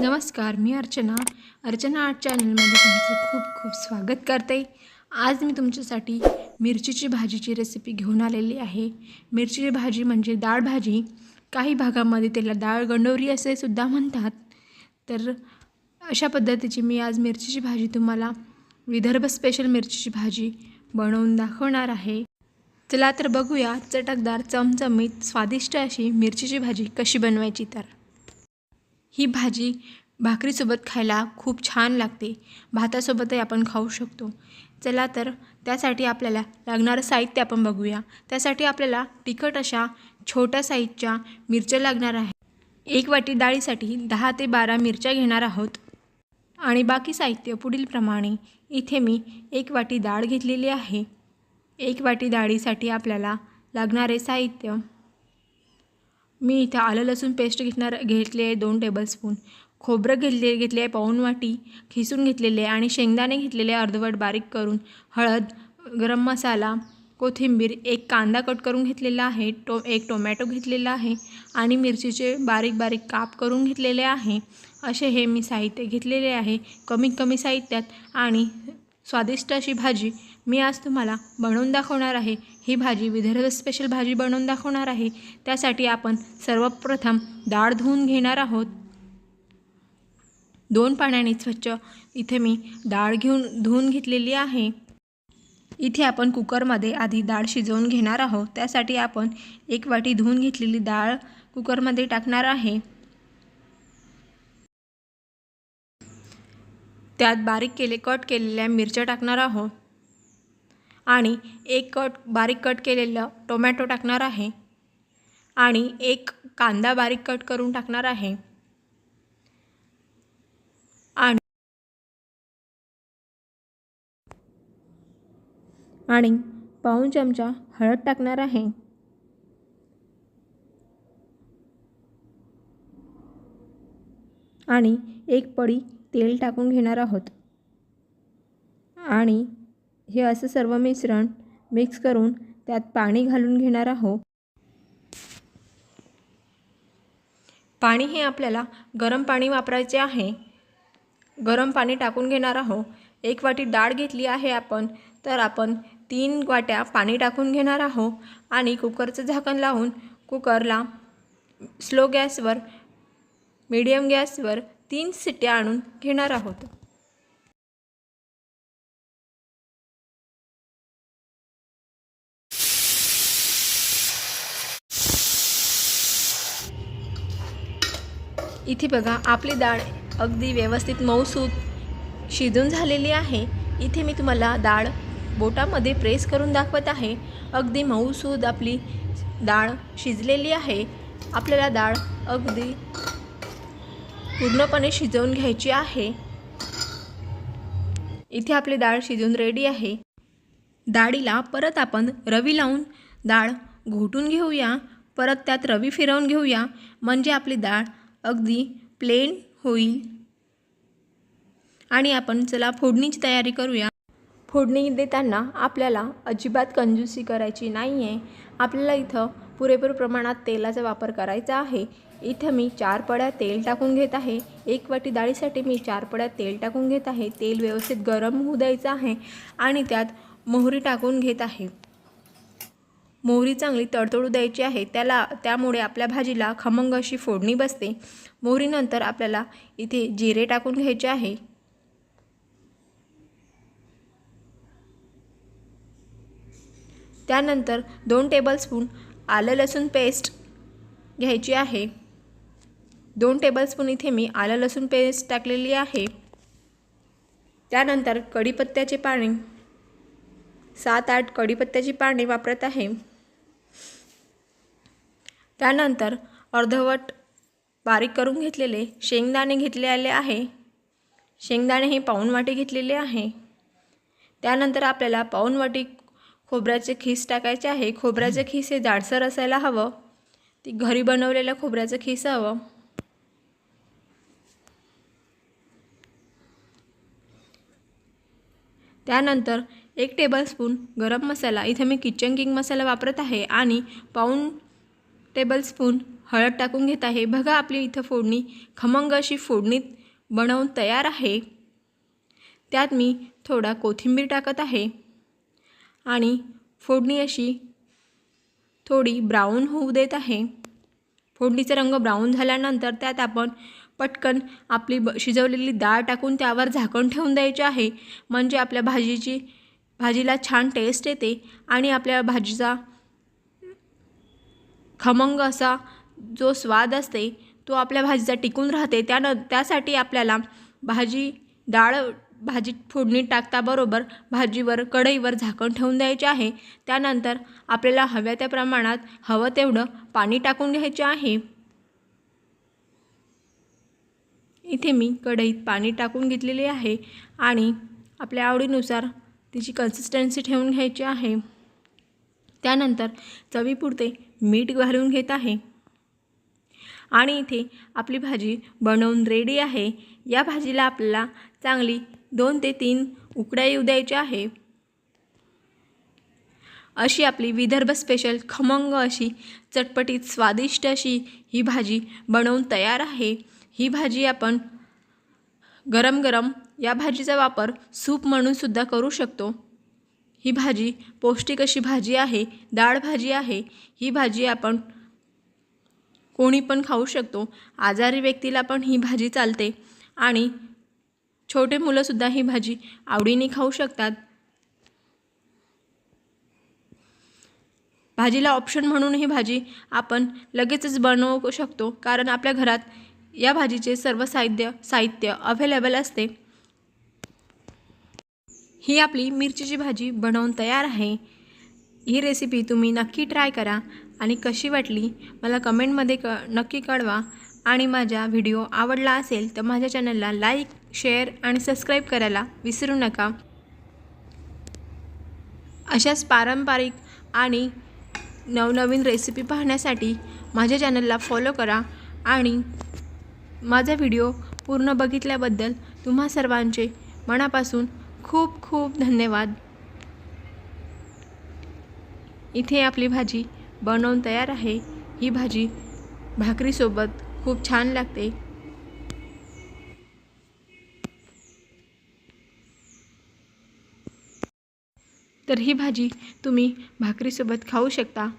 नमस्कार, मी अर्चना आर्ट चॅनलमध्ये तुमचं खूप खूप स्वागत करते। आज मी तुमच्यासाठी मिरचीची भाजीची रेसिपी घेऊन आलेली आहे। मिरचीची भाजी म्हणजे डाळ भाजी, काही भागामध्ये त्याला डाळ गंडोरी असे सुद्धा म्हणतात। तर अशा पद्धतीची मी आज मिरचीची भाजी तुम्हाला विदर्भ स्पेशल मिरचीची भाजी बनवून दाखवणार आहे। चला तर बघूया चटकदार, चमचमीत, स्वादिष्ट अशी मिरचीची भाजी कशी बनवायची। तर ही भाजी भाकरीसोबत खायला खूप छान लागते, भातासोबतही आपण खाऊ शकतो। चला तर त्यासाठी आपल्याला लागणारं साहित्य आपण बघूया। त्यासाठी आपल्याला तिखट अशा छोट्या साईजच्या मिरच्या लागणार आहे। 1 वाटी डाळीसाठी 10 ते 12 मिरच्या घेणार आहोत आणि बाकी साहित्य पुढील प्रमाणे। इथे मी 1 वाटी डाळ घेतलेली आहे। 1 वाटी डाळीसाठी आपल्याला लागणारे साहित्य, मी इथे आलं लसूण पेस्ट घेतले आहे 2 टेबलस्पून, खोबरं घेतले आहे पाऊण वाटी खिसून घेतलेले आणि शेंगदाणे घेतलेले अर्धवट बारीक करून, हळद, गरम मसाला, कोथिंबीर, 1 कांदा कट करून घेतलेला आहे, 1 टोमॅटो घेतलेला आहे आणि मिरचीचे बारीक बारीक काप करून घेतलेले आहे। असे हे मी साहित्य घेतलेले आहे। कमी साहित्यात आणि स्वादिष्ट अशी भाजी मी आज तुम्हाला बनवून दाखवणार आहे। ही भाजी विदर्भ स्पेशल भाजी बनवून दाखवणार आहे। त्यासाठी आपण सर्वप्रथम डाळ धुवून घेणार आहोत। 2 पाण्याने स्वच्छ इथे मी डाळ धुवून घेतलेली आहे। इथे आपण कुकरमध्ये आधी डाळ शिजवून घेणार आहोत। त्यासाठी आपण 1 वाटी धुवून घेतलेली डाळ कुकरमध्ये टाकणार आहे। त्यात कट केलेल्या मिरच्या टाकणार आहोत आणि 1 बारीक कट केलेला टोमॅटो टाकणार आहे आणि 1 कांदा बारीक कट करून टाकणार आहे आणि पाऊण चमचा हळद टाकणार आहे आणि 1 पळी तेल टाकून घेणार आहोत आणि हे असं सर्व मिश्रण मिक्स करून त्यात पाणी घालून घेणार आहोत। पाणी हे आपल्याला गरम पाणी वापरायचे आहे। गरम पाणी टाकून घेणार आहोत। 1 वाटी डाळ घेतली आहे आपण, तर आपण 3 वाट्या पाणी टाकून घेणार आहोत आणि कुकरचं झाकण लावून कुकरला स्लो गॅसवर मीडियम गॅसवर 3 शिट्ट्या आणून घेणार आहोत। इथे बघा आपली डाळ अगदी व्यवस्थित मऊसूत शिजून झालेली आहे। इथे मी तुम्हाला डाळ बोटामध्ये प्रेस करून दाखवत आहे। अगदी मऊसूत आपली डाळ शिजलेली आहे। आपल्याला डाळ अगदी पूर्णपणे शिजवून घ्यायची आहे। इथे आपली डाळ शिजून रेडी आहे। डाळीला परत आपण रवी लावून डाळ घोटून घेऊया, परत त्यात रवी फिरवून घेऊया, म्हणजे आपली डाळ अगदी प्लेन होईल। आणि आपण चला फोडणीची तयारी करूया। फोडणी देताना आपल्याला अजिबात कंजूसी करायची नाही आहे। आपल्याला इथं पुरेपूर प्रमाणात तेलाचा वापर करायचा आहे। इथं मी 4 पळ्या तेल टाकून घेत आहे। 1 वाटी डाळीसाठी मी 4 पळ्या तेल टाकून घेत आहे। तेल व्यवस्थित गरम होऊ द्यायचं आहे आणि त्यात मोहरी टाकून घेत आहे। मोहरी चांगली तडतडू द्यायची आहे, त्यामुळे आपल्या भाजीला खमंग अशी फोडणी बसते। मोहरीनंतर आपल्याला इथे जिरे टाकून घ्यायचे आहे। त्यानंतर 2 टेबलस्पून आलं लसूण पेस्ट घ्यायची आहे। 2 टेबलस्पून इथे मी आलं लसूण पेस्ट टाकलेली आहे। त्यानंतर कढीपत्त्याचे पाणी 7-8 कढीपत्त्याची पाने वापरत आहे। त्यानंतर अर्धवट बारीक करून घेतलेले शेंगदाणे घेतलेले आहे। शेंगदाणे हे पाऊण वाटी घेतलेले आहे। त्यानंतर आपल्याला पाऊण वाटी खोबऱ्याचे खीस टाकायचे आहे। खोबऱ्याचे खीस हे जाडसर असायला हवं, ती घरी बनवलेलं खोबऱ्याचं खीस हवं। त्यानंतर 1 टेबलस्पून गरम मसाला, इथे मी किचन किंग मसाला वापरत आहे आणि पाऊण टेबलस्पून हळद टाकून घेत आहे। बघा आपली इथं फोडणी खमंग अशी फोडणीत बनवून तयार आहे। त्यात मी थोडा कोथिंबीर टाकत आहे आणि फोडणी अशी थोडी ब्राऊन होऊ देत आहे। फोडणीचा रंग ब्राऊन झाल्यानंतर त्यात आपण पटकन आपली शिजवलेली डाळ टाकून त्यावर झाकण ठेवून द्यायचे आहे, म्हणजे आपल्या भाजीला छान टेस्ट येते आणि आपल्या भाजीचा खमंग असा जो स्वाद असते तो आपल्या भाजीचा टिकून राहते। त्यासाठी आपल्याला भाजी फोडणी टाकताबरोबर भाजीवर कढईवर झाकण ठेवून द्यायचे आहे। त्यानंतर आपल्याला हव्या त्या प्रमाणात हवं तेवढं पाणी टाकून घ्यायचे आहे। इथे मी कढईत पाणी टाकून घेतलेले आहे आणि आपल्या आवडीनुसार तिची कन्सिस्टन्सी ठेवून घ्यायची आहे। त्यानंतर चवीपुरते मीठ घालून घेत आहे आणि इथे आपली भाजी बनवून रेडी आहे। या भाजीला आपल्याला चांगली 2 ते 3 उकड्या येऊ द्यायच्या आहे। अशी आपली विदर्भ स्पेशल खमंग अशी चटपटीत स्वादिष्ट अशी ही भाजी बनवून तयार आहे। ही भाजी आपण गरम गरम या भाजीचा वापर सूप म्हणून सुद्धा करू शकतो। ही भाजी पौष्टिक अशी भाजी आहे, डाळ भाजी आहे। ही भाजी आपण कोणी पण खाऊ शकतो। आजारी व्यक्तीला पण ही भाजी चालते आणि छोटे मुलं सुद्धा ही भाजी आवडीने खाऊ शकतात। भाजीला ऑप्शन म्हणून ही भाजी आपण लगेचच बनवू शकतो, कारण आपल्या घरात या भाजीचे सर्व साहित्य अवेलेबल असते। ही आपली मिरचीची भाजी बनवून तयार आहे। ही रेसिपी तुम्ही नक्की ट्राय करा आणि कशी वाटली मला कमेंटमध्ये नक्की कळवा आणि माझा व्हिडिओ आवडला असेल तर माझ्या चॅनलला लाईक, शेअर आणि सबस्क्राईब करायला विसरू नका। अशाच पारंपरिक आणि नवनवीन रेसिपी पाहण्यासाठी माझ्या चॅनलला फॉलो करा आणि माझा व्हिडिओ पूर्ण बघितल्याबद्दल तुम्हा सर्वांचे मनापासून खूप खूप धन्यवाद। इथे आपली भाजी बनवून तयार आहे। ही भाजी भाकरीसोबत खूप छान लागते। तर ही भाजी तुम्ही भाकरीसोबत खाऊ शकता।